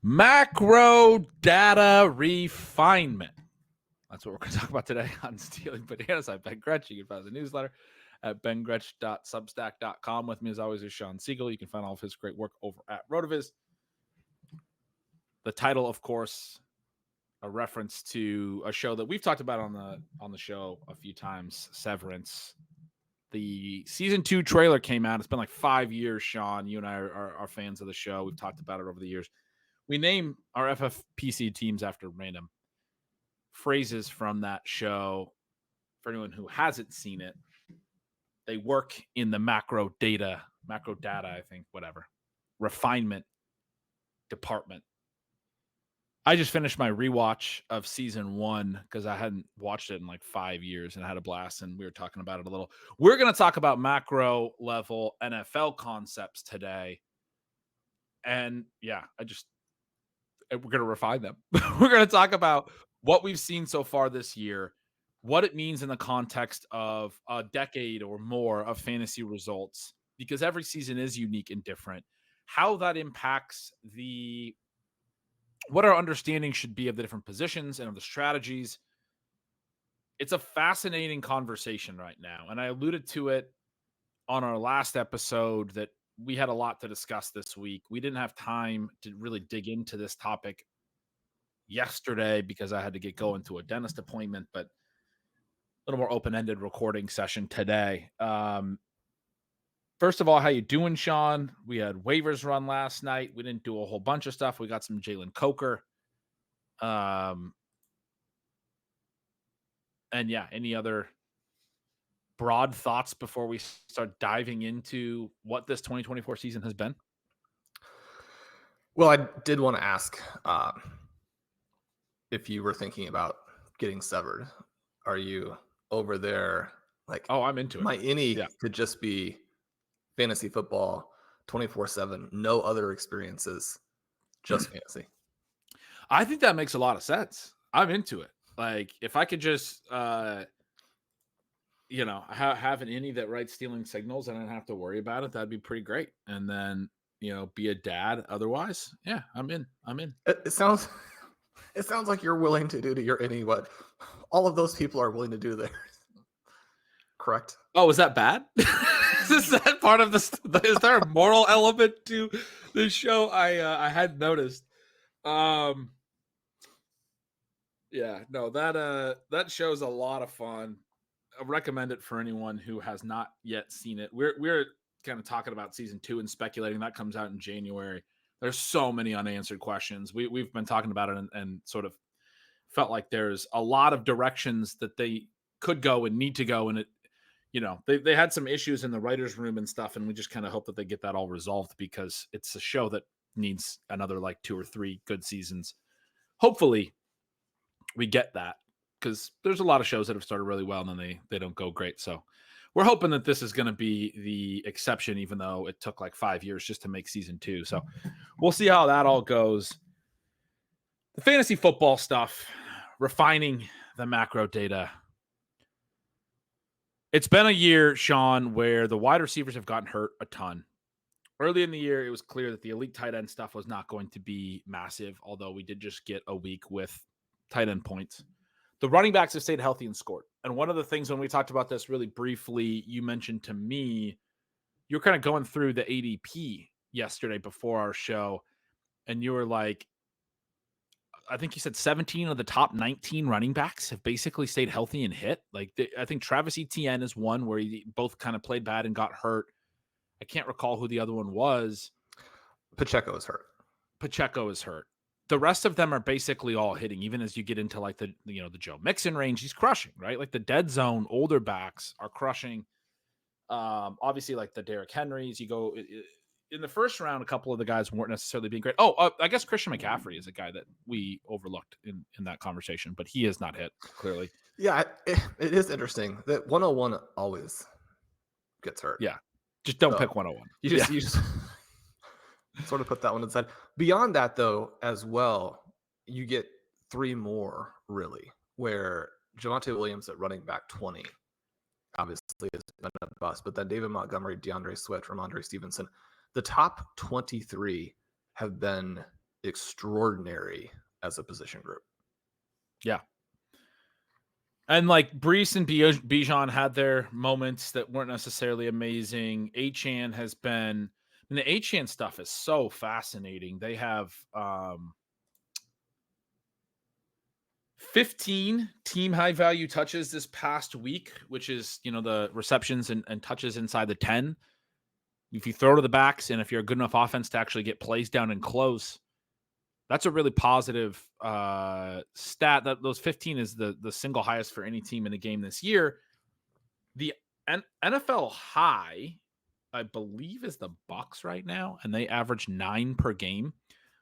Macro data refinement. That's what we're going to talk about today on Stealing Bananas. I'm Ben Gretch. You can find the newsletter at bengretch.substack.com. With me, as always, is Shawn Siegele. You can find all of his great work over at RotoViz. The title, of course, a reference to a show that we've talked about on the show a few times, Severance. The season 2 trailer came out. It's been like 5 years, Shawn. You and I are fans of the show. We've talked about it over the years. We name our FFPC teams after random phrases from that show. For anyone who hasn't seen it, they work in the macro data, I think, whatever, refinement department. I just finished my rewatch of season 1 because I hadn't watched it in like 5 years and I had a blast, and we were talking about it a little. We're going to talk about macro level NFL concepts today. And yeah, we're going to refine them. We're going to talk about what we've seen so far this year, what it means in the context of a decade or more of fantasy results, because every season is unique and different, how that impacts what our understanding should be of the different positions and of the strategies. It's a fascinating conversation right now. And I alluded to it on our last episode that we had a lot to discuss this week. We didn't have time to really dig into this topic yesterday because I had to get going to a dentist appointment, but a little more open-ended recording session today. First of all, how you doing, Shawn? We had waivers run last night. We didn't do a whole bunch of stuff. We got some Jalen Coker. And yeah, any other broad thoughts before we start diving into what this 2024 season has been? Well, I did want to ask if you were thinking about getting severed. Are you over there like, oh, I'm into it. My innie could just be fantasy football 24/7, no other experiences, just fantasy. I think that makes a lot of sense. I'm into it. Like, if I could just have an innie that writes stealing signals and I don't have to worry about it, that'd be pretty great. And then, be a dad otherwise. Yeah, I'm in. It sounds like you're willing to do to your innie what all of those people are willing to do there. Correct? Oh, is that bad? Is that part of this? Is there a moral element to this show? I hadn't noticed. Yeah, no, that show's a lot of fun. I recommend it for anyone who has not yet seen it. We're kind of talking about season 2 and speculating that comes out in January. There's so many unanswered questions. We've been talking about it and sort of felt like there's a lot of directions that they could go and need to go, and it, they had some issues in the writer's room and stuff, and we just kind of hope that they get that all resolved because it's a show that needs another like 2 or 3 good seasons. Hopefully we get that, because there's a lot of shows that have started really well and then they don't go great. So we're hoping that this is going to be the exception, even though it took like 5 years just to make season 2. So we'll see how that all goes. The fantasy football stuff, refining the macro data. It's been a year, Shawn, where the wide receivers have gotten hurt a ton. Early in the year, it was clear that the elite tight end stuff was not going to be massive, although we did just get a week with tight end points. The running backs have stayed healthy and scored. And one of the things when we talked about this really briefly, you mentioned to me, you're kind of going through the ADP yesterday before our show, and you were like, I think you said 17 of the top 19 running backs have basically stayed healthy and hit. Like, I think Travis Etienne is one where he both kind of played bad and got hurt. I can't recall who the other one was. Pacheco is hurt. The rest of them are basically all hitting, even as you get into like the Joe Mixon range, he's crushing, right? Like the dead zone, older backs are crushing. Obviously like the Derrick Henrys, you go in the first round, a couple of the guys weren't necessarily being great. I guess Christian McCaffrey is a guy that we overlooked in that conversation, but he has not hit clearly. Yeah. It is interesting that 101 always gets hurt. Yeah. Just don't pick 101. You just sort of put that one aside. Beyond that, though, as well, you get 3 more, really, where Javonte Williams at running back 20 obviously has been a bust, but then David Montgomery, DeAndre Swift, Ramondre Stevenson, the top 23 have been extraordinary as a position group. Yeah. And like Brees and Bijan had their moments that weren't necessarily amazing. Achane has been, and the Achane stuff is so fascinating. They have 15 team high value touches this past week, which is, the receptions and touches inside the 10. If you throw to the backs and if you're a good enough offense to actually get plays down and close, that's a really positive stat. That those 15 is the single highest for any team in the game this year. The NFL high, I believe, is the Bucs right now, and they average 9 per game.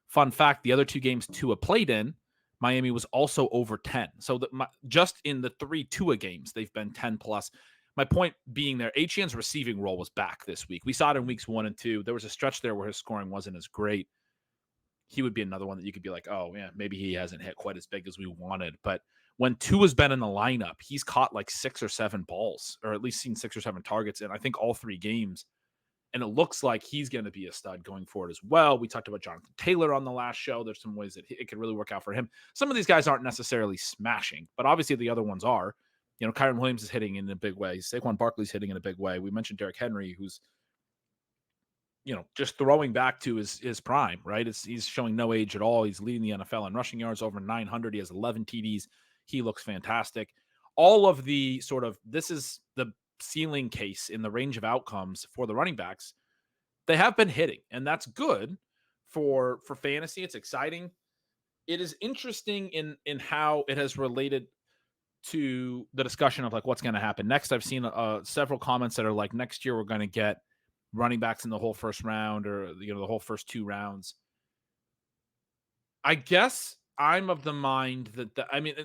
Fun fact, the other 2 games Tua played in, Miami was also over 10. So just in the 3 Tua games, they've been 10 plus. My point being there, Achane's receiving role was back this week. We saw it in weeks 1 and 2. There was a stretch there where his scoring wasn't as great. He would be another one that you could be like, oh, yeah, maybe he hasn't hit quite as big as we wanted. But when Tua's been in the lineup, he's caught like 6 or 7 balls, or at least seen 6 or 7 targets in, I think, all 3 games. And it looks like he's going to be a stud going forward as well. We talked about Jonathan Taylor on the last show. There's some ways that it could really work out for him. Some of these guys aren't necessarily smashing, but obviously the other ones are. Kyren Williams is hitting in a big way. Saquon Barkley's hitting in a big way. We mentioned Derrick Henry, who's just throwing back to his prime, right? He's showing no age at all. He's leading the NFL in rushing yards, over 900. He has 11 TDs. He looks fantastic. All of the this is the ceiling case in the range of outcomes for the running backs. They have been hitting, and that's good for fantasy. It's exciting. It is interesting in how it has related to the discussion of like what's going to happen next. I've seen several comments that are like, next year we're going to get running backs in the whole first round, or the whole first 2 rounds. I guess I'm of the mind that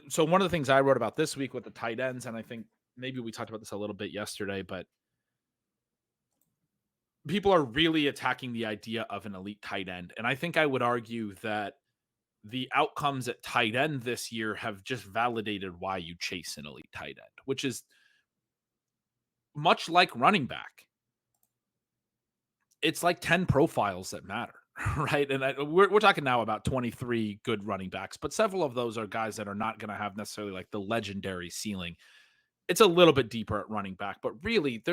so one of the things I wrote about this week with the tight ends, and I think maybe we talked about this a little bit yesterday, but people are really attacking the idea of an elite tight end. And I think I would argue that the outcomes at tight end this year have just validated why you chase an elite tight end, which is much like running back. It's like 10 profiles that matter, right? And we're talking now about 23 good running backs, but several of those are guys that are not going to have necessarily like the legendary ceiling. It's a little bit deeper at running back, but really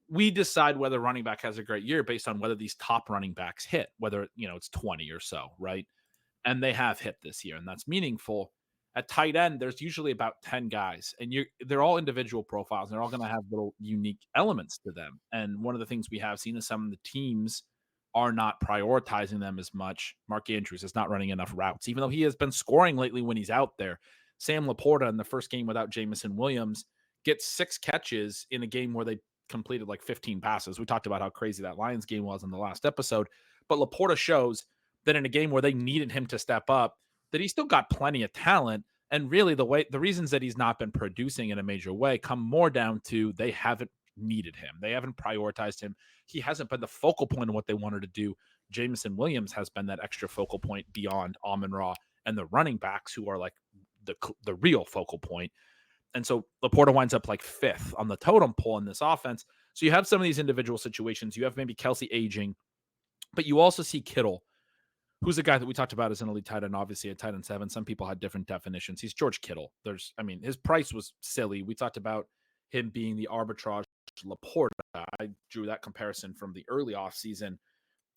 we decide whether running back has a great year based on whether these top running backs hit, whether, it's 20 or so, right? And they have hit this year, and that's meaningful. At tight end, there's usually about 10 guys, and they're all individual profiles, and they're all going to have little unique elements to them. And one of the things we have seen is some of the teams are not prioritizing them as much. Mark Andrews is not running enough routes, even though he has been scoring lately when he's out there. Sam Laporta in the first game without Jamison Williams gets 6 catches in a game where they completed like 15 passes. We talked about how crazy that Lions game was in the last episode, but Laporta shows that in a game where they needed him to step up, that he still got plenty of talent. And really the reasons that he's not been producing in a major way come more down to they haven't needed him. They haven't prioritized him. He hasn't been the focal point of what they wanted to do. Jamison Williams has been that extra focal point beyond Amon-Ra and the running backs, who are like the real focal point. And so Laporta winds up like 5th on the totem pole in this offense. So you have some of these individual situations. You have maybe Kelsey aging, but you also see Kittle, who's a guy that we talked about as an elite tight end, obviously a tight end 7. Some people had different definitions. He's George Kittle. His price was silly. We talked about him being the arbitrage Laporta. I drew that comparison from the early offseason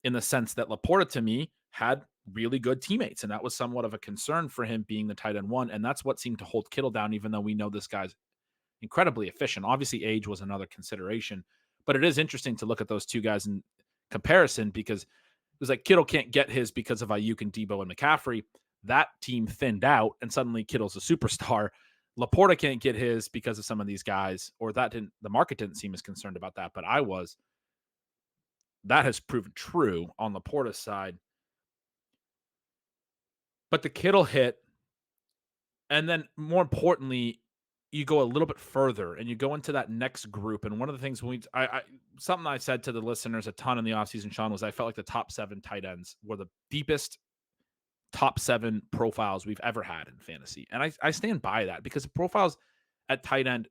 in the sense that Laporta, to me, had really good teammates, and that was somewhat of a concern for him being the tight end 1, and that's what seemed to hold Kittle down, even though we know this guy's incredibly efficient. Obviously, age was another consideration, but it is interesting to look at those 2 guys in comparison, because it was like Kittle can't get his because of Ayuk and Debo and McCaffrey. That team thinned out, and suddenly Kittle's a superstar. Laporta can't get his because of some of these guys, or the market didn't seem as concerned about that, but I was. That has proven true on Laporta's side. But the Kittle hit, and then more importantly, you go a little bit further and you go into that next group. And one of the things something I said to the listeners a ton in the offseason, Shawn, was I felt like the top 7 tight ends were the deepest top 7 profiles we've ever had in fantasy. And I stand by that, because the profiles at tight end,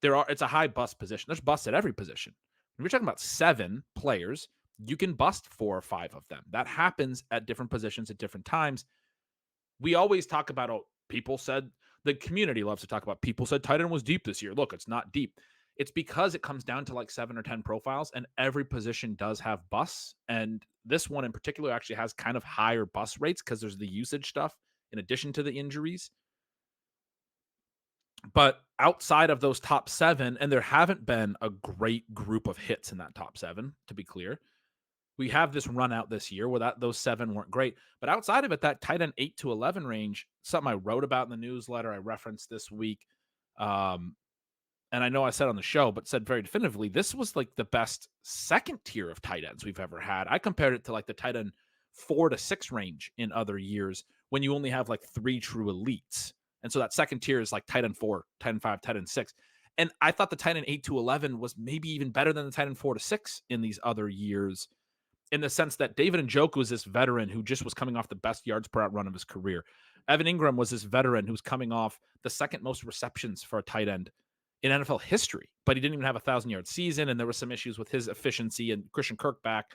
it's a high bust position. There's busts at every position. When we're talking about 7 players, you can bust 4 or 5 of them. That happens at different positions at different times. We always talk about, people said, the community loves to talk about, people said tight end was deep this year. Look, it's not deep. It's because it comes down to like 7 or 10 profiles, and every position does have busts. And this one in particular actually has kind of higher bust rates because there's the usage stuff in addition to the injuries. But outside of those top 7, and there haven't been a great group of hits in that top 7, to be clear. We have this run out this year where those 7 weren't great. But outside of it, that tight end 8 to 11 range, something I wrote about in the newsletter, I referenced this week. And I know I said on the show, but said very definitively, this was like the best second tier of tight ends we've ever had. I compared it to like the tight end 4 to 6 range in other years when you only have like 3 true elites. And so that second tier is like tight end 4, tight end 5, tight end 6. And I thought the tight end 8 to 11 was maybe even better than the tight end 4 to 6 in these other years, in the sense that David Njoku was this veteran who just was coming off the best yards per out run of his career. Evan Ingram was this veteran who's coming off the second most receptions for a tight end in NFL history, but he didn't even have a 1,000-yard season, and there were some issues with his efficiency, and Christian Kirk back.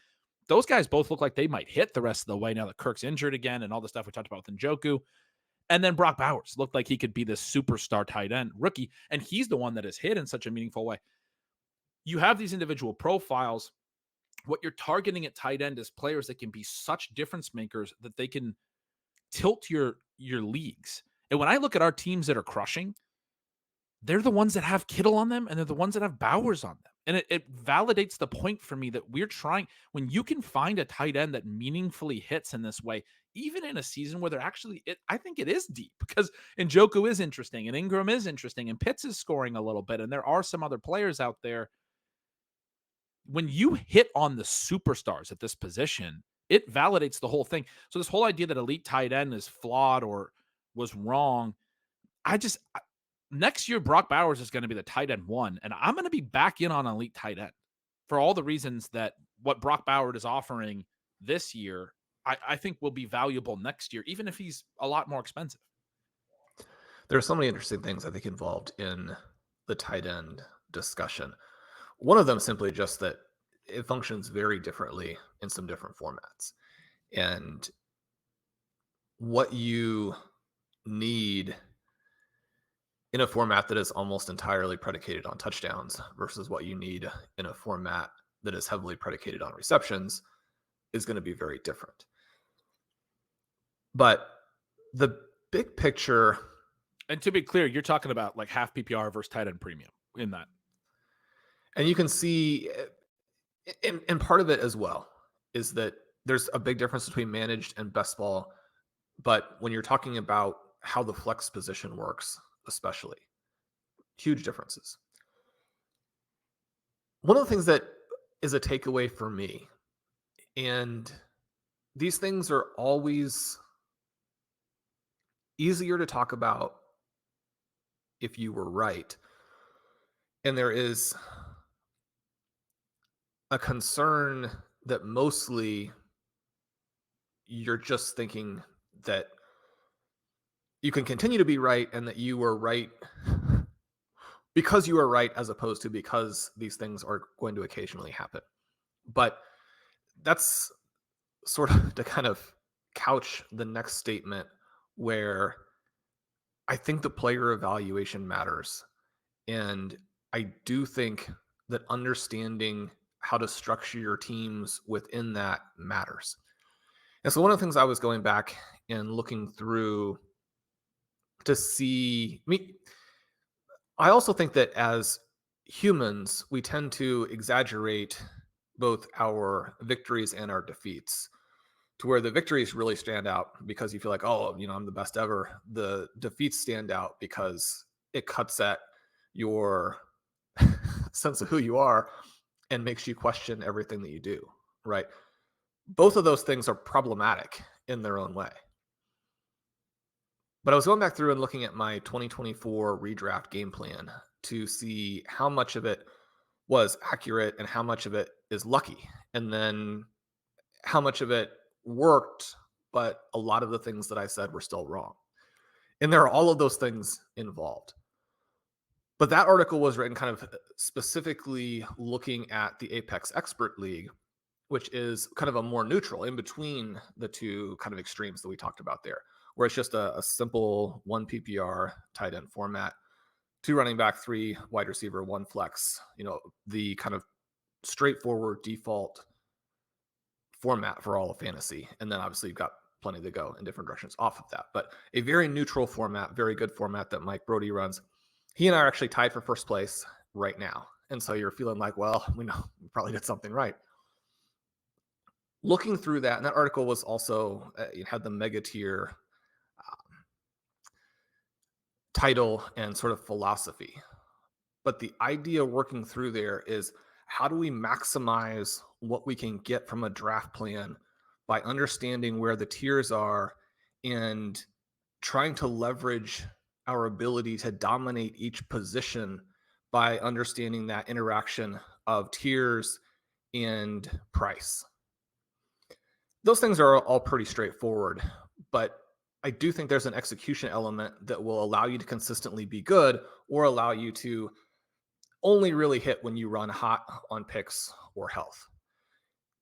Those guys both look like they might hit the rest of the way now that Kirk's injured again and all the stuff we talked about with Njoku. And then Brock Bowers looked like he could be this superstar tight end rookie, and he's the one that has hit in such a meaningful way. You have these individual profiles. What you're targeting at tight end is players that can be such difference makers that they can tilt your leagues. And when I look at our teams that are crushing, they're the ones that have Kittle on them, and they're the ones that have Bowers on them. And it validates the point for me that we're trying, when you can find a tight end that meaningfully hits in this way, even in a season where they're actually, I think it is deep, because Njoku is interesting, and Ingram is interesting, and Pitts is scoring a little bit, and there are some other players out there. When you hit on the superstars at this position, it validates the whole thing. So this whole idea that elite tight end is flawed or was wrong, next year, Brock Bowers is going to be the tight end 1, and I'm going to be back in on elite tight end for all the reasons that what Brock Bowers is offering this year, I think will be valuable next year, even if he's a lot more expensive. There are so many interesting things I think involved in the tight end discussion. One of them simply just that it functions very differently in some different formats. And what you need in a format that is almost entirely predicated on touchdowns versus what you need in a format that is heavily predicated on receptions is going to be very different. But the big picture... And to be clear, you're talking about like half PPR versus tight end premium in that. And you can see, and part of it as well, is that there's a big difference between managed and best ball. But when you're talking about how the flex position works, especially, huge differences. One of the things that is a takeaway for me, and these things are always easier to talk about if you were right, and there is a concern that mostly you're just thinking that you can continue to be right and that you were right because you are right, as opposed to because these things are going to occasionally happen. But that's sort of to kind of couch the next statement, where I think the player evaluation matters. And I do think that understanding how to structure your teams within that matters. And so one of the things I was going back and looking through to see, I also think that as humans, we tend to exaggerate both our victories and our defeats, to where the victories really stand out because you feel like, oh, I'm the best ever. The defeats stand out because it cuts at your sense of who you are and makes you question everything that you do, right? Both of those things are problematic in their own way. But I was going back through and looking at my 2024 redraft game plan to see how much of it was accurate and how much of it is lucky, and then how much of it worked, but a lot of the things that I said were still wrong. And there are all of those things involved. But that article was written kind of specifically looking at the Apex Expert League, which is kind of a more neutral in between the two kind of extremes that we talked about there, where it's just a simple 1 PPR tight end format, 2 running back, 3 wide receiver, 1 flex, the kind of straightforward default format for all of fantasy. And then obviously you've got plenty to go in different directions off of that, but a very neutral format, very good format that Mike Brody runs. He and I are actually tied for first place right now. And so you're feeling like, well, we know we probably did something right. Looking through that, and that article was also, had the mega tier title and sort of philosophy. But the idea working through there is, how do we maximize what we can get from a draft plan by understanding where the tiers are and trying to leverage our ability to dominate each position by understanding that interaction of tiers and price. Those things are all pretty straightforward, but I do think there's an execution element that will allow you to consistently be good, or allow you to only really hit when you run hot on picks or health.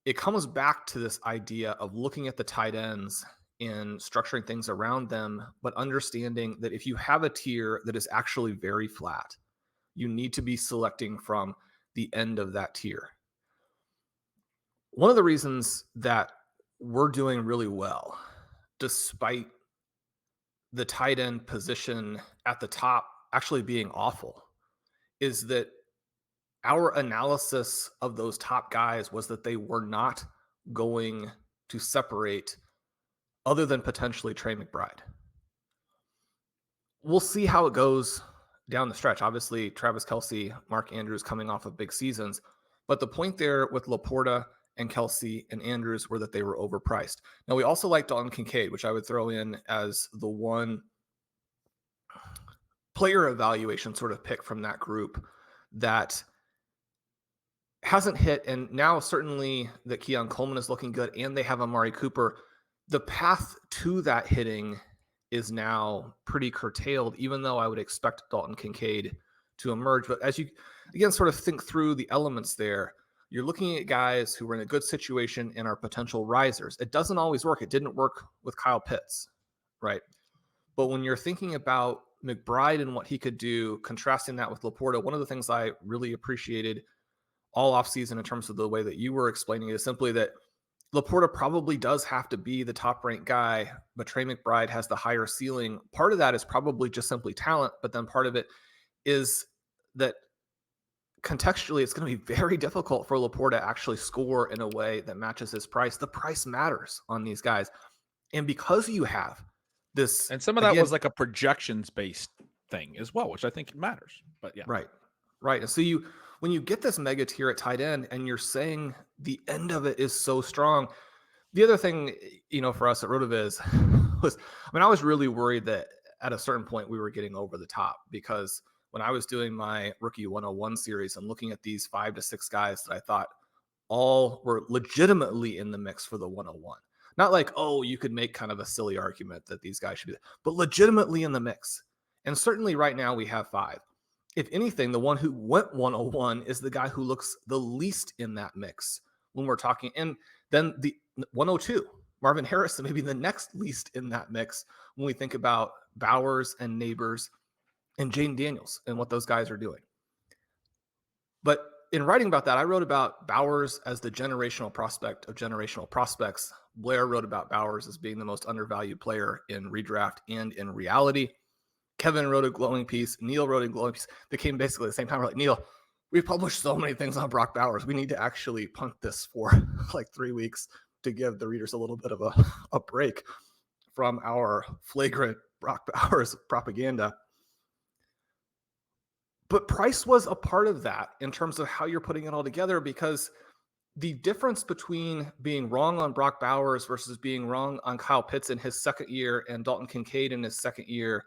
It comes back to this idea of looking at the tight ends and structuring things around them, but understanding that if you have a tier that is actually very flat, you need to be selecting from the end of that tier. One of the reasons that we're doing really well, despite the tight end position at the top actually being awful, is that our analysis of those top guys was that they were not going to separate other than potentially Trey McBride. We'll see how it goes down the stretch. Obviously, Travis Kelce, Mark Andrews coming off of big seasons. But the point there with Laporta and Kelce and Andrews were that they were overpriced. Now, we also like Dalton Kincaid, which I would throw in as the one player evaluation sort of pick from that group that hasn't hit. And now certainly that Keon Coleman is looking good and they have Amari Cooper. The path to that hitting is now pretty curtailed, even though I would expect Dalton Kincaid to emerge. But as you, again, sort of think through the elements there, you're looking at guys who are in a good situation and are potential risers. It doesn't always work. It didn't work with Kyle Pitts, right? But when you're thinking about McBride and what he could do, contrasting that with Laporta, one of the things I really appreciated all offseason in terms of the way that you were explaining it is simply that Laporta probably does have to be the top-ranked guy, but Trey McBride has the higher ceiling. Part of that is probably just simply talent, but then part of it is that contextually, it's going to be very difficult for Laporta to actually score in a way that matches his price. The price matters on these guys. And because you have this... And some of that was like a projections-based thing as well, which I think matters. But yeah. Right. And so when you get this mega tier at tight end and you're saying the end of it is so strong, the other thing, for us at RotoViz was, I was really worried that at a certain point we were getting over the top, because when I was doing my rookie 101 series and looking at these 5 to 6 guys that I thought all were legitimately in the mix for the 101, not like, oh, you could make kind of a silly argument that these guys should be, but legitimately in the mix. And certainly right now we have 5. If anything, the one who went 101 is the guy who looks the least in that mix when we're talking. And then the 102, Marvin Harrison, maybe the next least in that mix when we think about Bowers and Neighbors and Jane Daniels and what those guys are doing. But in writing about that, I wrote about Bowers as the generational prospect of generational prospects. Blair wrote about Bowers as being the most undervalued player in redraft and in reality. Kevin wrote a glowing piece. Neil wrote a glowing piece. They came basically at the same time. We're like, Neil, we've published so many things on Brock Bowers. We need to actually punt this for like 3 weeks to give the readers a little bit of a break from our flagrant Brock Bowers propaganda. But price was a part of that in terms of how you're putting it all together, because the difference between being wrong on Brock Bowers versus being wrong on Kyle Pitts in his second year and Dalton Kincaid in his second year,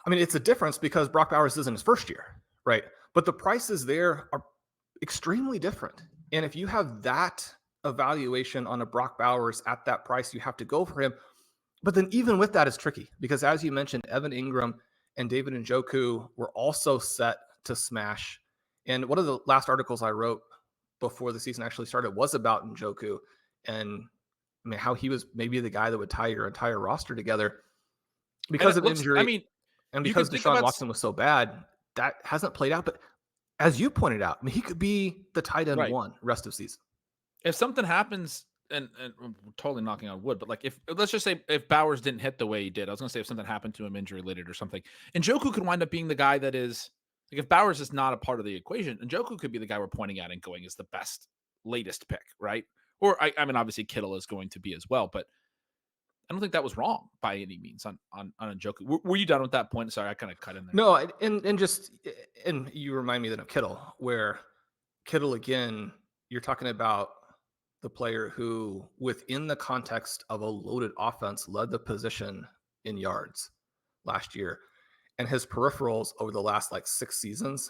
it's a difference because Brock Bowers is in his first year, right? But the prices there are extremely different. And if you have that evaluation on a Brock Bowers at that price, you have to go for him. But then even with that, it's tricky because, as you mentioned, Evan Ingram and David Njoku were also set to smash. And one of the last articles I wrote before the season actually started was about Njoku and I mean, how he was maybe the guy that would tie your entire roster together because of injury. I mean, and because Deshaun Watson was so bad, that hasn't played out. But as you pointed out, I mean, he could be the tight end one rest of season. If something happens, and I'm totally knocking on wood, but like if let's just say if Bowers didn't hit the way he did, I was going to say if something happened to him injury related or something, Njoku could wind up being the guy that is like if Bowers is not a part of the equation, Njoku could be the guy we're pointing at and going as the best latest pick, right? Or I mean, obviously Kittle is going to be as well, but I don't think that was wrong by any means on Njoku. Were you done with that point? Sorry, I kind of cut in there. No, and you remind me then of Kittle, where Kittle again, you're talking about the player who, within the context of a loaded offense, led the position in yards last year, and his peripherals over the last like 6 seasons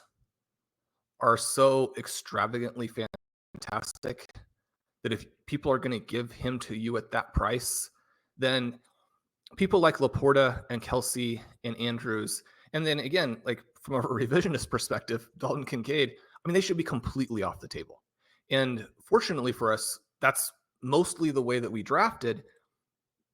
are so extravagantly fantastic that if people are going to give him to you at that price, then people like Laporta and Kelsey and Andrews, and then again, like from a revisionist perspective, Dalton Kincaid, I mean, they should be completely off the table. And fortunately for us, that's mostly the way that we drafted.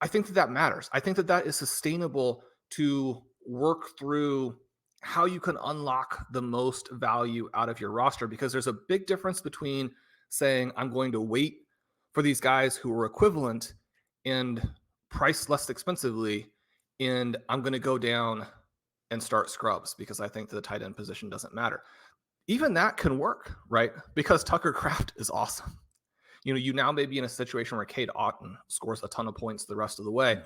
I think that matters. I think that is sustainable to work through how you can unlock the most value out of your roster, because there's a big difference between saying I'm going to wait for these guys who are equivalent and priced less expensively, and I'm going to go down and start scrubs because I think the tight end position doesn't matter. Even that can work, right? Because Tucker Kraft is awesome. You now may be in a situation where Cade Otton scores a ton of points the rest of the way,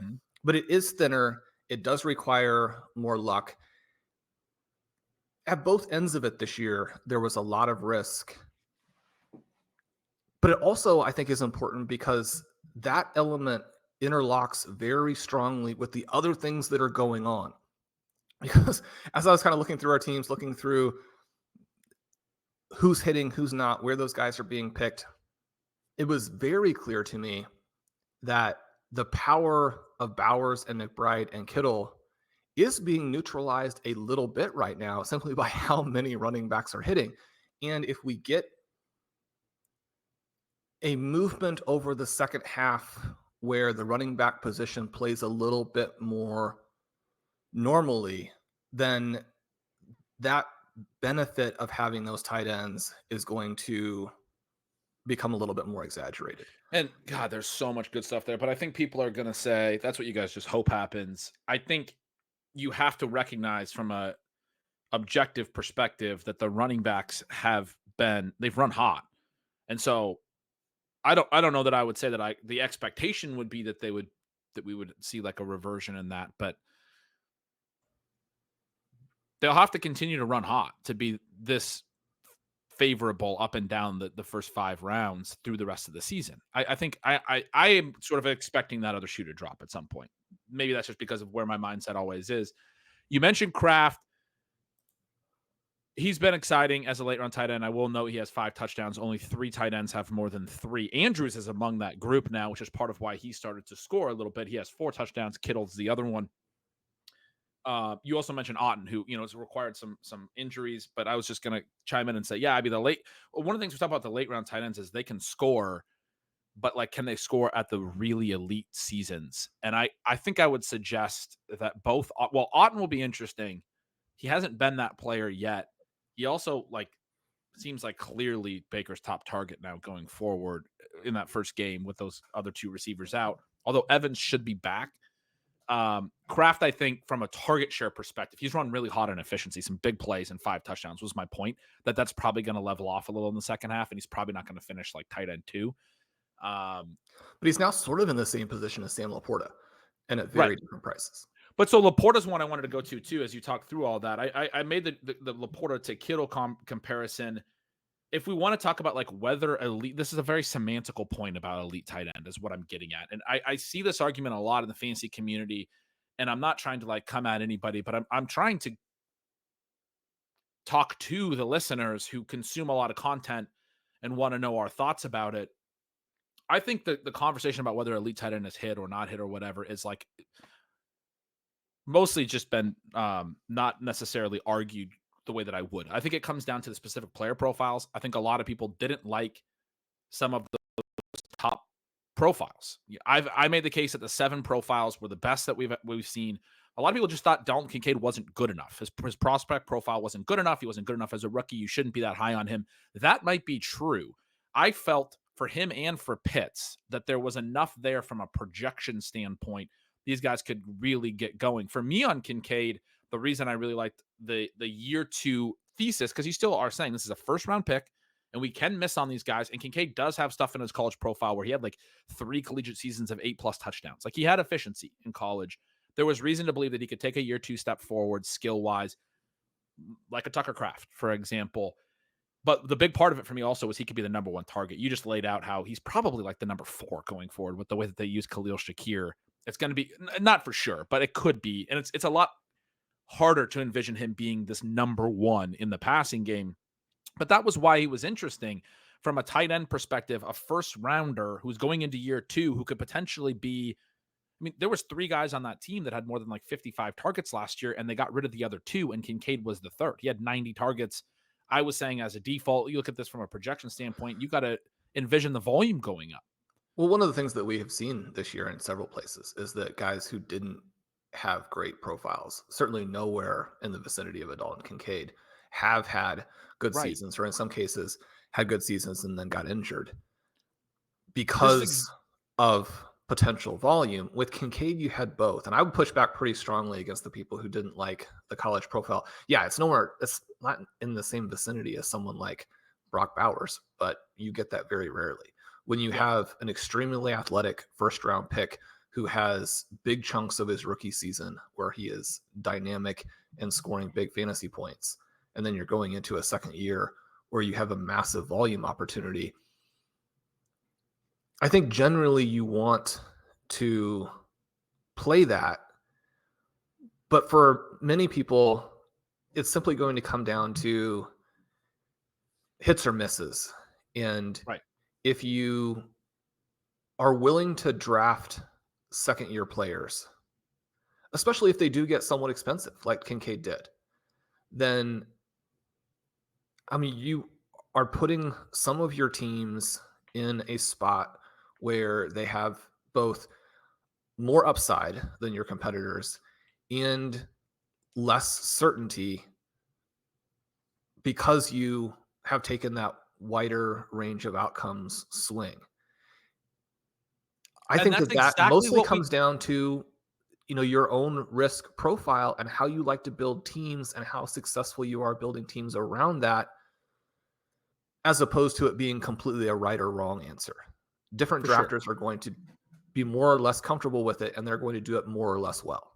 but it is thinner. It does require more luck. At both ends of it this year, there was a lot of risk. But it also, I think, is important because that element interlocks very strongly with the other things that are going on. Because as I was kind of looking through our teams, looking through who's hitting, who's not, where those guys are being picked, it was very clear to me that the power of Bowers and McBride and Kittle is being neutralized a little bit right now simply by how many running backs are hitting. And if we get a movement over the second half where the running back position plays a little bit more normally, then that benefit of having those tight ends is going to become a little bit more exaggerated. And God, there's so much good stuff there, but I think people are going to say that's what you guys just hope happens. I think you have to recognize from a objective perspective that the running backs they've run hot. And so I don't know that I would say that the expectation would be that we would see like a reversion in that, but they'll have to continue to run hot to be this favorable up and down the first 5 rounds through the rest of the season. I think I am sort of expecting that other shoe to drop at some point. Maybe that's just because of where my mindset always is. You mentioned Kraft. He's been exciting as a late round tight end. I will note he has 5 touchdowns. Only 3 tight ends have more than 3. Andrews is among that group now, which is part of why he started to score a little bit. He has 4 touchdowns. Kittle's the other one. You also mentioned Otton, who, has required some injuries, but I was just going to chime in and say, yeah, one of the things we talk about the late round tight ends is they can score, but like, can they score at the really elite seasons? And I think I would suggest that Otton will be interesting. He hasn't been that player yet. He also seems like clearly Baker's top target now going forward in that first game with those other 2 receivers out, although Evans should be back. Kraft, I think from a target share perspective, he's run really hot in efficiency, some big plays and 5 touchdowns was my point. That's probably going to level off a little in the second half, and he's probably not going to finish like tight end 2. But he's now sort of in the same position as Sam Laporta and at very different prices. But so Laporta's one I wanted to go to too, as you talk through all that. I made the Laporta to Kittle comparison. If we want to talk about like whether elite, this is a very semantical point about elite tight end is what I'm getting at. And I see this argument a lot in the fantasy community, and I'm not trying to like come at anybody, but I'm trying to talk to the listeners who consume a lot of content and want to know our thoughts about it. I think that the conversation about whether elite tight end is hit or not hit or whatever is like mostly just been not necessarily argued the way that I would. I think it comes down to the specific player profiles. I think a lot of people didn't like some of the top profiles. I made the case that the 7 profiles were the best that we've seen. A lot of people just thought Dalton Kincaid wasn't good enough. His prospect profile wasn't good enough. He wasn't good enough as a rookie. You shouldn't be that high on him. That might be true. I felt for him and for Pitts that there was enough there from a projection standpoint. These guys could really get going. For me on Kincaid, the reason I really liked the year 2 thesis, because you still are saying this is a first round pick, and we can miss on these guys. And Kincaid does have stuff in his college profile where he had like 3 collegiate seasons of 8+ touchdowns. Like he had efficiency in college. There was reason to believe that he could take a year 2 step forward skill-wise, like a Tucker Kraft, for example. But the big part of it for me also was he could be the number 1 target. You just laid out how he's probably like the number 4 going forward with the way that they use Khalil Shakir. It's going to be, not for sure, but it could be. And it's a lot harder to envision him being this number 1 in the passing game. But that was why he was interesting from a tight end perspective, a first rounder who's going into year 2 who could potentially be, I mean, there was 3 guys on that team that had more than like 55 targets last year, and they got rid of the other 2, and Kincaid was the 3rd. He had 90 targets. I was saying as a default, you look at this from a projection standpoint, you got to envision the volume going up. Well, one of the things that we have seen this year in several places is that guys who didn't have great profiles, certainly nowhere in the vicinity of a Dalton Kincaid, have had good seasons, or in some cases had good seasons and then got injured because of potential volume. With Kincaid, you had both. And I would push back pretty strongly against the people who didn't like the college profile. Yeah, it's not in the same vicinity as someone like Brock Bowers, but you get that very rarely. When you have an extremely athletic first round pick who has big chunks of his rookie season where he is dynamic and scoring big fantasy points, and then you're going into a second year where you have a massive volume opportunity, I think generally you want to play that. But for many people, it's simply going to come down to hits or misses. And if you are willing to draft second-year players, especially if they do get somewhat expensive, like Kincaid did, then, I mean, you are putting some of your teams in a spot where they have both more upside than your competitors and less certainty because you have taken that wider range of outcomes swing. I think that exactly mostly comes down to, your own risk profile and how you like to build teams and how successful you are building teams around that, as opposed to it being completely a right or wrong answer. Different drafters are going to be more or less comfortable with it, and they're going to do it more or less well.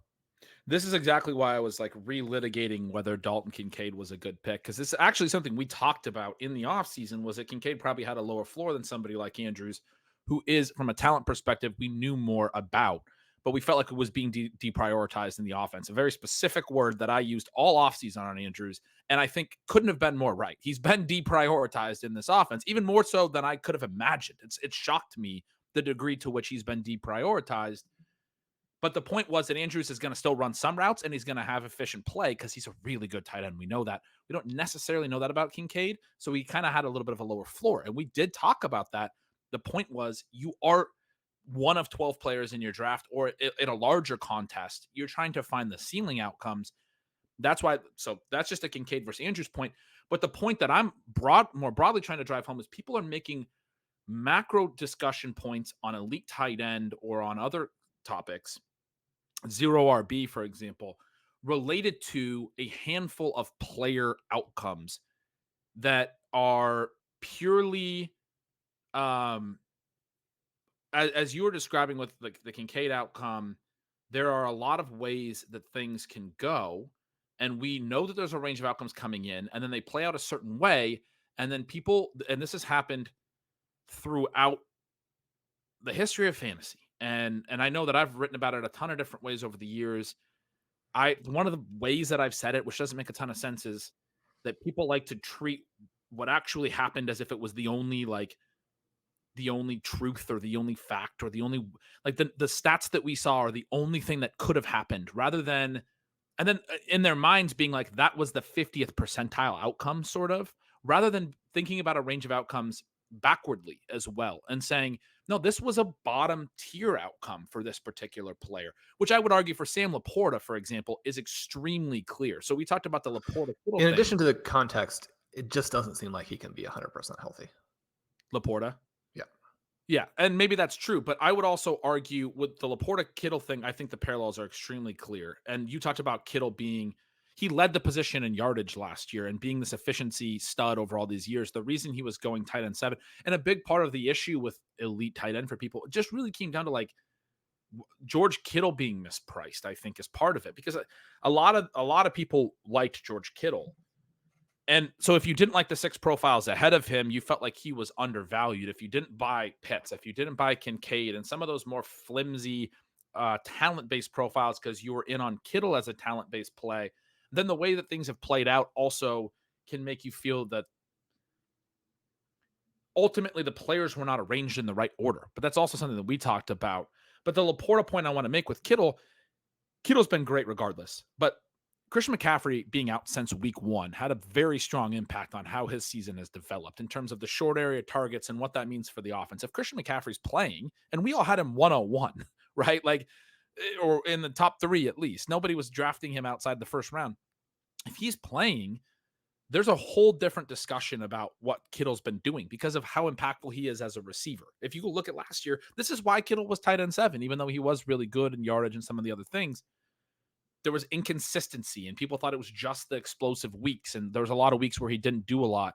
This is exactly why I was like relitigating whether Dalton Kincaid was a good pick, because this is actually something we talked about in the offseason, was that Kincaid probably had a lower floor than somebody like Andrews, who is, from a talent perspective, we knew more about, but we felt like it was being deprioritized in the offense. A very specific word that I used all offseason on Andrews, and I think couldn't have been more right. He's been deprioritized in this offense, even more so than I could have imagined. It shocked me the degree to which he's been deprioritized. But the point was that Andrews is going to still run some routes, and he's going to have efficient play because he's a really good tight end. We know that. We don't necessarily know that about Kincaid, so we kind of had a little bit of a lower floor, and we did talk about that. The point was, you are one of 12 players in your draft, or in a larger contest, you're trying to find the ceiling outcomes. That's why. So that's just a Kincaid versus Andrews point. But the point that I'm more broadly trying to drive home is people are making macro discussion points on elite tight end or on other topics, zero RB, for example, related to a handful of player outcomes that are purely, as you were describing with the Kincaid outcome, there are a lot of ways that things can go, and we know that there's a range of outcomes coming in, and then they play out a certain way, and then people, and this has happened throughout the history of fantasy, and I know that I've written about it a ton of different ways over the years. One of the ways that I've said it, which doesn't make a ton of sense, is that people like to treat what actually happened as if it was the only truth or the only fact or the only, like, the stats that we saw are the only thing that could have happened, rather than And then in their minds being like, that was the 50th percentile outcome, sort of, rather than thinking about a range of outcomes backwardly as well and saying, no, this was a bottom tier outcome for this particular player, which I would argue for Sam Laporta, for example, is extremely clear. So we talked about the Laporta. In addition to the context, it just doesn't seem like he can be 100% healthy. Laporta? Yeah. Yeah, and maybe that's true, but I would also argue with the Laporta Kittle thing, I think the parallels are extremely clear. And you talked about Kittle he led the position in yardage last year and being this efficiency stud over all these years. The reason he was going tight end 7, and a big part of the issue with elite tight end for people just really came down to like George Kittle being mispriced, I think, is part of it, because a lot of people liked George Kittle. And so if you didn't like the 6 profiles ahead of him, you felt like he was undervalued. If you didn't buy Pitts, if you didn't buy Kincaid and some of those more flimsy talent-based profiles because you were in on Kittle as a talent-based play, then the way that things have played out also can make you feel that ultimately the players were not arranged in the right order. But that's also something that we talked about. But the Laporta point I want to make with Kittle's been great regardless. But Christian McCaffrey being out since week 1 had a very strong impact on how his season has developed in terms of the short area targets and what that means for the offense. If Christian McCaffrey's playing, and we all had him 101, right? Like, or in the top 3 at least. Nobody was drafting him outside the first round. If he's playing, there's a whole different discussion about what Kittle's been doing because of how impactful he is as a receiver. If you go look at last year, this is why Kittle was tight end 7, even though he was really good in yardage and some of the other things. There was inconsistency and people thought it was just the explosive weeks. And there was a lot of weeks where he didn't do a lot.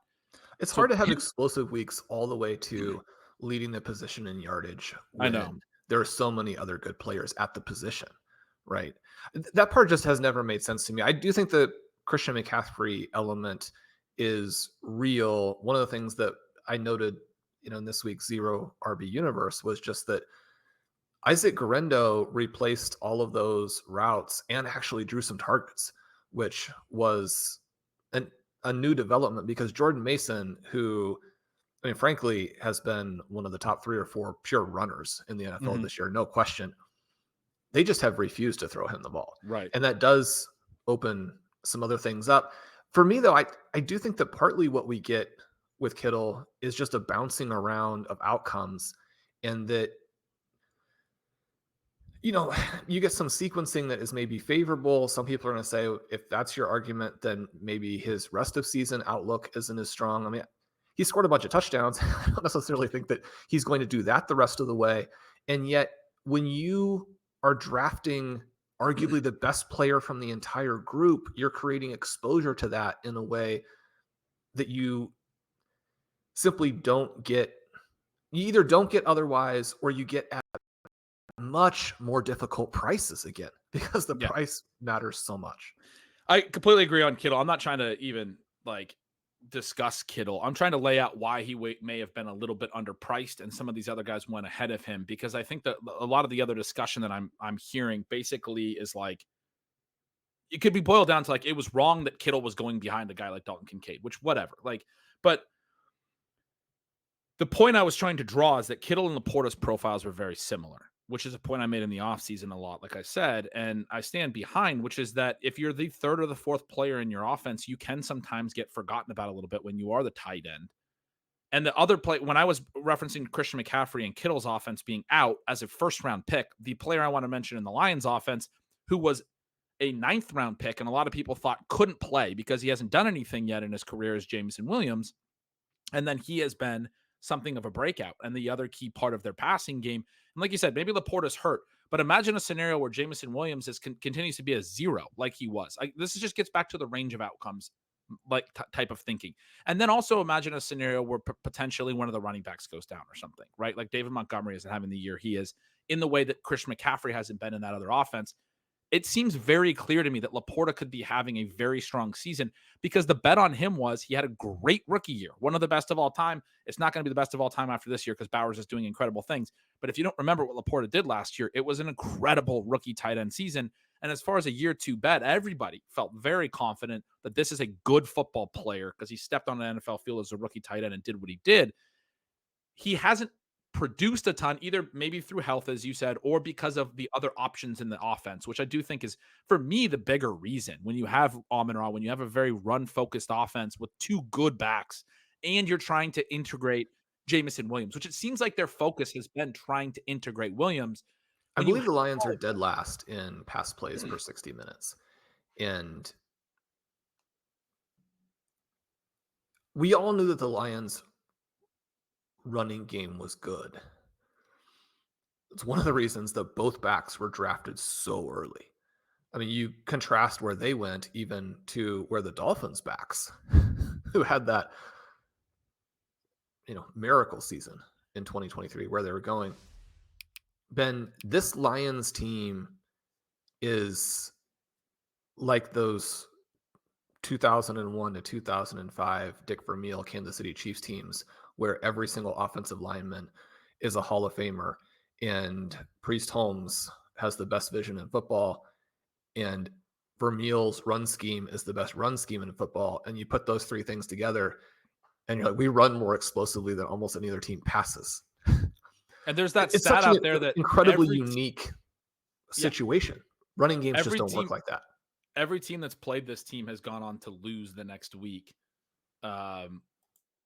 It's hard to have explosive weeks all the way to leading the position in yardage. I know. There are so many other good players at the position, right? That part just has never made sense to me. I do think the Christian McCaffrey element is real. One of the things that I noted, in this week's Zero RB Universe was just that Isaac Guerrero replaced all of those routes and actually drew some targets, which was a new development because Jordan Mason, who, frankly, has been one of the top 3 or 4 pure runners in the NFL this year, no question. They just have refused to throw him the ball. Right. And that does open some other things up. For me, though, I do think that partly what we get with Kittle is just a bouncing around of outcomes, and that you get some sequencing that is maybe favorable. Some people are going to say, if that's your argument, then maybe his rest of season outlook isn't as strong. I mean, he scored a bunch of touchdowns. I don't necessarily think that he's going to do that the rest of the way. And yet, when you are drafting arguably the best player from the entire group, you're creating exposure to that in a way that you simply don't get. You either don't get otherwise, or you get at much more difficult prices again because the price matters so much. I completely agree on Kittle. I'm not trying to even discuss Kittle. I'm trying to lay out why he may have been a little bit underpriced and some of these other guys went ahead of him, because I think that a lot of the other discussion that I'm hearing basically is it could be boiled down to it was wrong that Kittle was going behind a guy like Dalton Kincaid, which whatever. But the point I was trying to draw is that Kittle and Laporta's profiles were very similar, which is a point I made in the offseason a lot, like I said, and I stand behind, which is that if you're the 3rd or the 4th player in your offense, you can sometimes get forgotten about a little bit when you are the tight end. And the other play, when I was referencing Christian McCaffrey and Kittle's offense being out as a first-round pick, the player I want to mention in the Lions offense, who was a 9th-round pick and a lot of people thought couldn't play because he hasn't done anything yet in his career, is Jameson Williams. And then he has been something of a breakout and the other key part of their passing game. And like you said, maybe Laporta's hurt, but imagine a scenario where Jameson Williams continues to be a 0 like he was. This just gets back to the range of outcomes, type of thinking. And then also imagine a scenario where potentially one of the running backs goes down or something, right? Like David Montgomery isn't having the year he is in the way that Christian McCaffrey hasn't been in that other offense. It seems very clear to me that Laporta could be having a very strong season because the bet on him was he had a great rookie year, one of the best of all time. It's not going to be the best of all time after this year because Bowers is doing incredible things. But if you don't remember what Laporta did last year, it was an incredible rookie tight end season. And as far as a year 2 bet, everybody felt very confident that this is a good football player because he stepped on an NFL field as a rookie tight end and did what he did. He hasn't produced a ton, either maybe through health, as you said, or because of the other options in the offense, which I do think is, for me, the bigger reason. When you have Amon-Ra, when you have a very run-focused offense with two good backs, and you're trying to integrate Jamison Williams, which it seems like their focus has been trying to integrate Williams. I believe the Lions are dead last in pass plays per 60 minutes. And we all knew that the Lions' running game was good. It's one of the reasons that both backs were drafted so early. I mean, you contrast where they went even to where the Dolphins backs, who had that, miracle season in 2023, where they were going. Ben, this Lions team is like those 2001 to 2005 Dick Vermeil Kansas City Chiefs teams, where every single offensive lineman is a Hall of Famer, and Priest Holmes has the best vision in football, and Vermeil's run scheme is the best run scheme in football. And you put those three things together, and you're like, we run more explosively than almost any other team passes. And there's that stat out there that incredibly unique situation. Running games just don't work like that. Every team that's played this team has gone on to lose the next week. The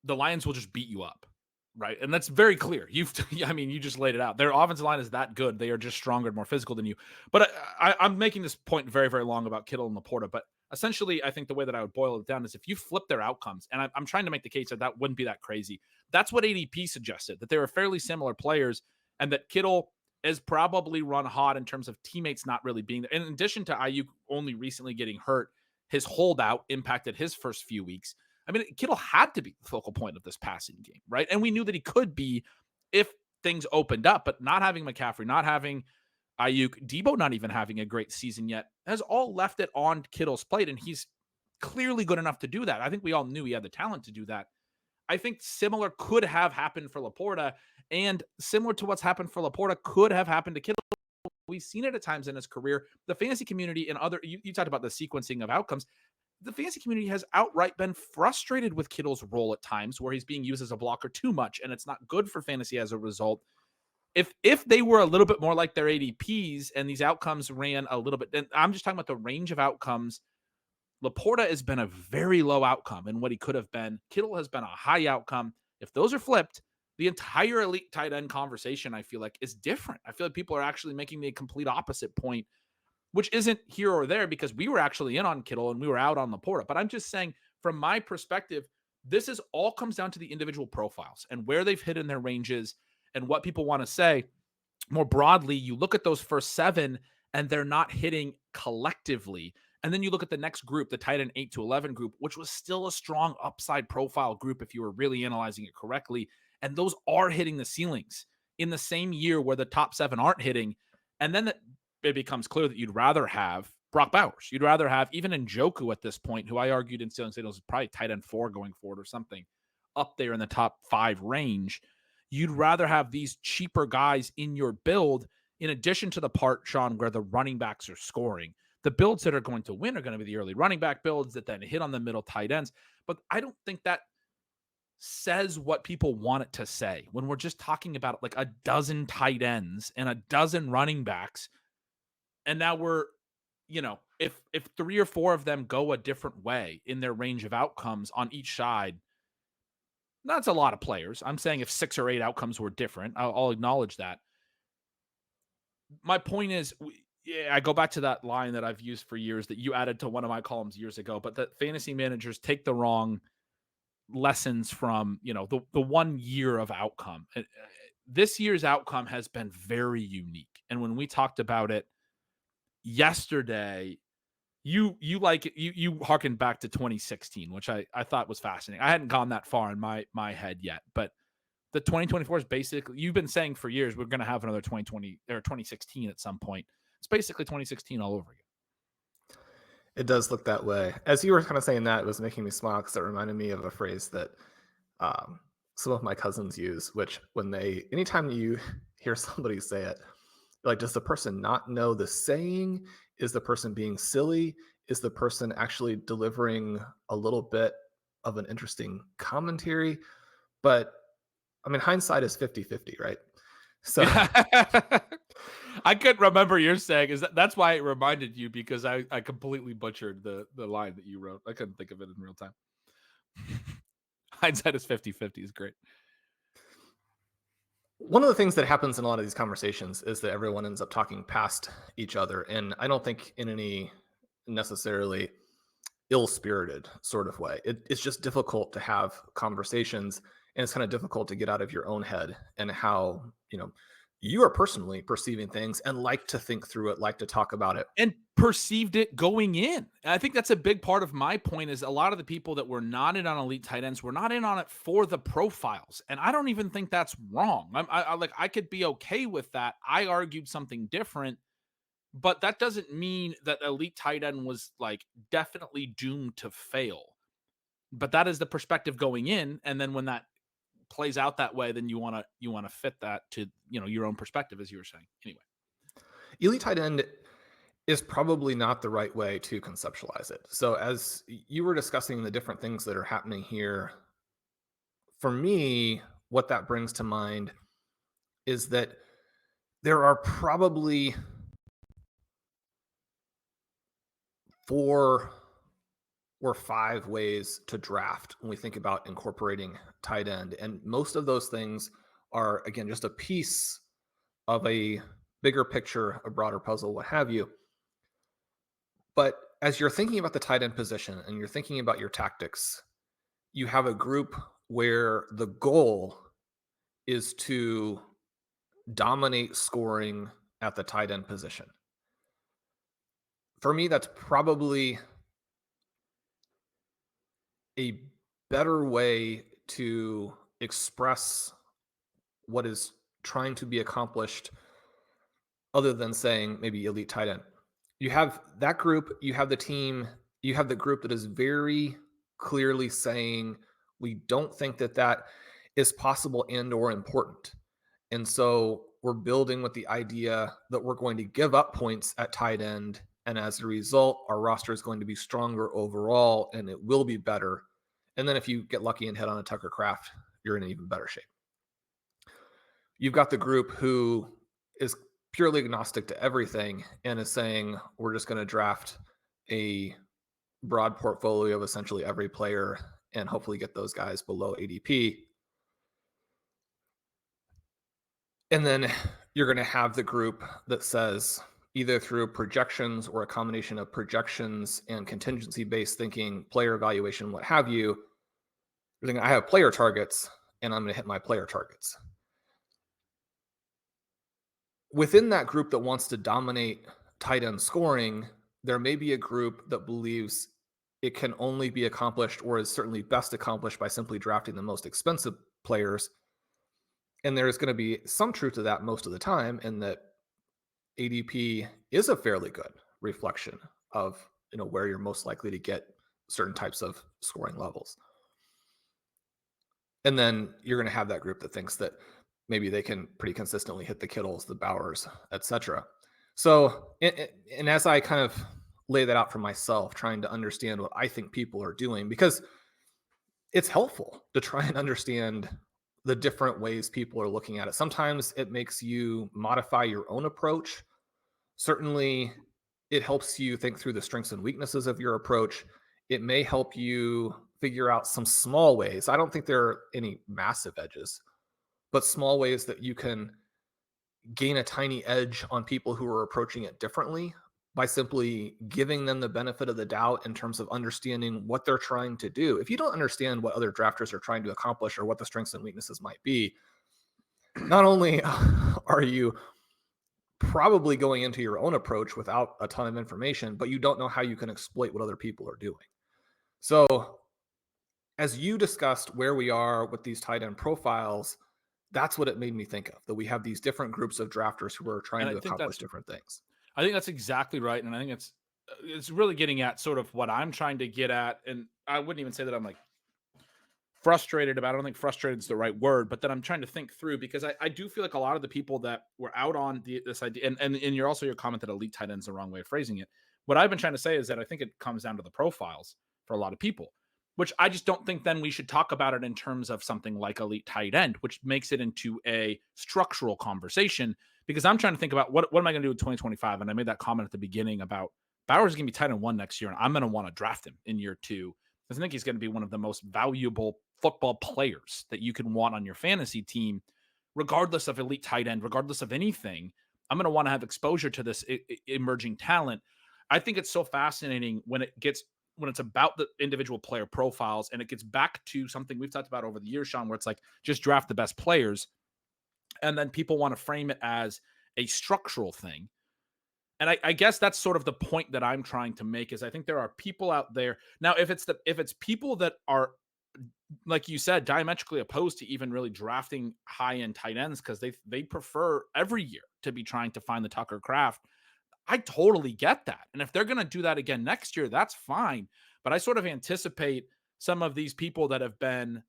Lions will just beat you up, right? And that's very clear. You just laid it out. Their offensive line is that good. They are just stronger and more physical than you. But I'm making this point very, very long about Kittle and Laporta. But essentially, I think the way that I would boil it down is if you flip their outcomes, and I'm trying to make the case that wouldn't be that crazy. That's what ADP suggested, that they were fairly similar players, and that Kittle is probably run hot in terms of teammates not really being there. In addition to Ayuk only recently getting hurt, his holdout impacted his first few weeks. I mean, Kittle had to be the focal point of this passing game, right? And we knew that he could be if things opened up, but not having McCaffrey, not having Ayuk, Debo not even having a great season yet, has all left it on Kittle's plate, and he's clearly good enough to do that. I think we all knew he had the talent to do that. I think similar could have happened for Laporta, and similar to what's happened for Laporta could have happened to Kittle. We've seen it at times in his career. The fantasy community and you talked about the sequencing of outcomes. The fantasy community has outright been frustrated with Kittle's role at times where he's being used as a blocker too much, and it's not good for fantasy as a result. If they were a little bit more like their ADPs and these outcomes ran a little bit, and I'm just talking about the range of outcomes, Laporta has been a very low outcome in what he could have been. Kittle has been a high outcome. If those are flipped, the entire elite tight end conversation, I feel like, is different. I feel like people are actually making the complete opposite point, which isn't here or there because we were actually in on Kittle and we were out on Laporta. But I'm just saying, from my perspective, this is all comes down to the individual profiles and where they've hit in their ranges and what people want to say. More broadly, you look at those first 7 and they're not hitting collectively. And then you look at the next group, the tight end 8 to 11 group, which was still a strong upside profile group if you were really analyzing it correctly. And those are hitting the ceilings in the same year where the top 7 aren't hitting. And then it becomes clear that you'd rather have Brock Bowers. You'd rather have even Njoku at this point, who I argued in Stealing Signals is probably tight end 4 going forward or something up there in the top 5 range. You'd rather have these cheaper guys in your build, in addition to the part, Sean, where the running backs are scoring. The builds that are going to win are going to be the early running back builds that then hit on the middle tight ends. But I don't think that says what people want it to say when we're just talking about like a dozen tight ends and a dozen running backs. And now we're, if 3 or 4 of them go a different way in their range of outcomes on each side, that's a lot of players. I'm saying if 6 or 8 outcomes were different, I'll acknowledge that. My point is, I go back to that line that I've used for years that you added to one of my columns years ago, but that fantasy managers take the wrong lessons from, the 1 year of outcome. This year's outcome has been very unique. And when we talked about it yesterday, you harkened back to 2016, which I thought was fascinating. I hadn't gone that far in my head yet, but the 2024 is basically, you've been saying for years, we're going to have another 2020 or 2016 at some point. It's basically 2016 all over again. It does look that way. As you were kind of saying that, it was making me smile because it reminded me of a phrase that some of my cousins use, which anytime you hear somebody say it, like, does the person not know the saying? Is the person being silly? Is the person actually delivering a little bit of an interesting commentary? But I mean, hindsight is 50-50, right? So I couldn't remember you're saying that's why it reminded you, because I completely butchered the line that you wrote. I couldn't think of it in real time. Hindsight is 50-50 is great. One of the things that happens in a lot of these conversations is that everyone ends up talking past each other. And I don't think in any necessarily ill-spirited sort of way. It's just difficult to have conversations, and it's kind of difficult to get out of your own head and how, you are personally perceiving things and like to think through it, like to talk about it. And perceived it going in. And I think that's a big part of my point, is a lot of the people that were not in on elite tight ends were not in on it for the profiles. And I don't even think that's wrong. I could be okay with that. I argued something different, but that doesn't mean that elite tight end was like definitely doomed to fail. But that is the perspective going in. And then when that plays out that way, then you want to fit that to, your own perspective, as you were saying. Anyway, elite tight end is probably not the right way to conceptualize it. So as you were discussing the different things that are happening here, for me, what that brings to mind is that there are probably 4 or 5 ways to draft when we think about incorporating tight end. And most of those things are, again, just a piece of a bigger picture, a broader puzzle, what have you. But as you're thinking about the tight end position and you're thinking about your tactics, you have a group where the goal is to dominate scoring at the tight end position. For me, that's probably a better way to express what is trying to be accomplished, other than saying maybe elite tight end. You have that group, you have the team, you have the group that is very clearly saying, we don't think that that is possible and or important. And so we're building with the idea that we're going to give up points at tight end. And as a result, our roster is going to be stronger overall and it will be better. And then if you get lucky and hit on a Tucker Kraft, you're in even better shape. You've got the group who is purely agnostic to everything and is saying, we're just going to draft a broad portfolio of essentially every player and hopefully get those guys below ADP. And then you're going to have the group that says, either through projections or a combination of projections and contingency-based thinking, player evaluation, what have you, you're thinking, I have player targets and I'm going to hit my player targets. Within that group that wants to dominate tight end scoring, there may be a group that believes it can only be accomplished, or is certainly best accomplished, by simply drafting the most expensive players. And there's going to be some truth to that most of the time, in that ADP is a fairly good reflection of, where you're most likely to get certain types of scoring levels. And then you're going to have that group that thinks that maybe they can pretty consistently hit the Kittles, the Bowers, etc. So, and as I kind of lay that out for myself, trying to understand what I think people are doing, because it's helpful to try and understand the different ways people are looking at it. Sometimes it makes you modify your own approach. Certainly, it helps you think through the strengths and weaknesses of your approach. It may help you figure out some small ways. I don't think there are any massive edges, but small ways that you can gain a tiny edge on people who are approaching it differently by simply giving them the benefit of the doubt in terms of understanding what they're trying to do. If you don't understand what other drafters are trying to accomplish or what the strengths and weaknesses might be, not only are you probably going into your own approach without a ton of information, but you don't know how you can exploit what other people are doing. So as you discussed where we are with these tight end profiles, that's what it made me think of, that we have these different groups of drafters who are trying to accomplish different things. I think that's exactly right. And I think it's really getting at sort of what I'm trying to get at. And I wouldn't even say that I'm like frustrated about it. I don't think frustrated is the right word, but then I'm trying to think through, because I do feel like a lot of the people that were out on this idea, and you're also your comment that elite tight end is the wrong way of phrasing it. What I've been trying to say is that I think it comes down to the profiles for a lot of people. which I just don't think then we should talk about it in terms of something like elite tight end, which makes it into a structural conversation, because I'm trying to think about what am I going to do in 2025? And I made that comment at the beginning about Bowers is going to be tight end 1 next year, and I'm going to want to draft him in year 2 because I think he's going to be one of the most valuable football players that you can want on your fantasy team, regardless of elite tight end, regardless of anything. I'm going to want to have exposure to this emerging talent. I think it's so fascinating when it's about the individual player profiles, and it gets back to something we've talked about over the years, Sean, where it's like, just draft the best players. And then people want to frame it as a structural thing. And I guess that's sort of the point that I'm trying to make, is I think there are people out there now, if it's people that are, like you said, diametrically opposed to even really drafting high-end tight ends because they prefer every year to be trying to find the Tucker Kraft. I totally get that. And if they're going to do that again next year, that's fine. But I sort of anticipate some of these people that have been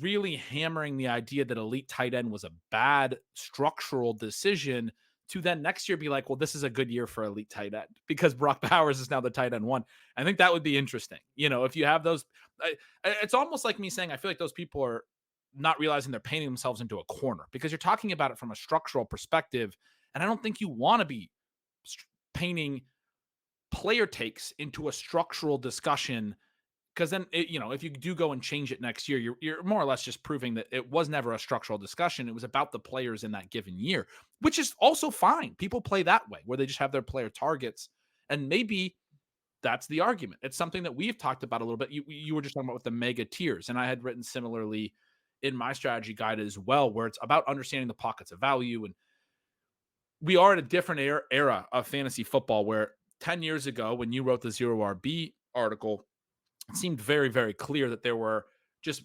really hammering the idea that elite tight end was a bad structural decision to then next year be like, well, this is a good year for elite tight end because Brock Bowers is now the tight end 1. I think that would be interesting. If you have those, it's almost like me saying, I feel like those people are not realizing they're painting themselves into a corner because you're talking about it from a structural perspective. And I don't think you want to be painting player takes into a structural discussion, because then if you do go and change it next year, you're more or less just proving that it was never a structural discussion. It was about the players in that given year, which is also fine. People play that way where they just have their player targets, and maybe that's the argument. It's something that we've talked about a little bit. You were just talking about with the mega tiers, and I had written similarly in my strategy guide as well, where it's about understanding the pockets of value. And we are at a different era of fantasy football where 10 years ago, when you wrote the Zero RB article, it seemed very, very clear that there were just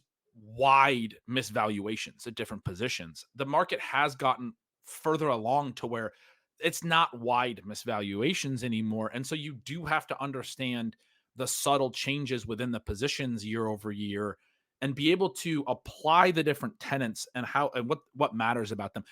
wide misvaluations at different positions. The market has gotten further along to where it's not wide misvaluations anymore. And so you do have to understand the subtle changes within the positions year over year and be able to apply the different tenets and how and what matters about them.